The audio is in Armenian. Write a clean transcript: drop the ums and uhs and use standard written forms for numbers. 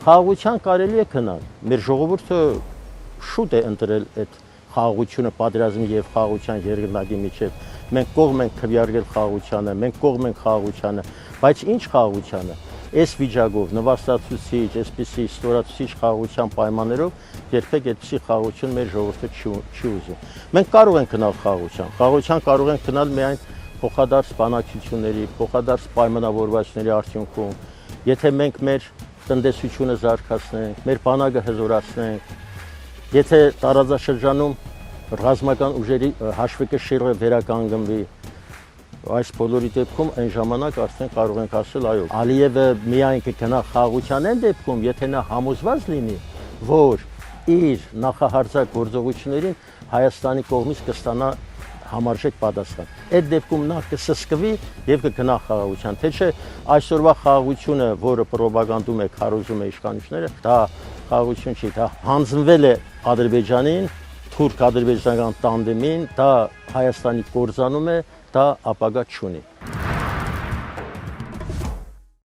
Խաղաղության կարելի է գնալ։ Մեր ժողովուրդը շուտ է ընտրել այդ խաղաղությունը պատերազմի եւ խաղաղության երկրների միջեւ։ Մենք կողմ ենք քվեարկել խաղաղությանը, մենք կողմ ենք խաղաղությանը, բայց ինչ խաղաղությանը։ Այս վիճակով նվաստացուցիչ, այսպիսի ստորացուցիչ խաղաղության պայմաններով երբեք այդպիսի խաղաղություն մեր ժողովուրդը չի ուզում։ Մենք կարող ենք գնալ խաղաղության։ Խաղաղության կարող ենք գնալ միայն փոխադարձ բանակցությունների, փոխադարձ պայմանավորվածների արդյունքում, եթե մենք մեր տնտեսությունը զարգացնենք, մեր բանակը հզորացնենք, եթե տարածաշրջանում ռազմական ուժերի հաշվեկշիռը վերականգնվի, այս բոլորի դեպքում այն ժամանակ արդեն կարող ենք ասել, այո, Ալիևը միայն կգնա խաղաղության այն դեպքում, եթե նա համոզված լինի, որ իր նախահարձակ գործողություններին Հայաստանի կողմից կստանա համարժեք պատասխան։ Այդ դեպքում նա կսսկվի եւ կգնա խաղաղության։ Թե չէ այսօրվա խաղաղությունը, որը պրոպագանդում է, քարոզում է իշխանությունները, դա խաղաղություն չի, դա հանձնվել է Ադրբեջանին, թուրք-ադրբեջանական տանդեմին, դա Հայաստանի կորզանում է, դա ապագա չունի։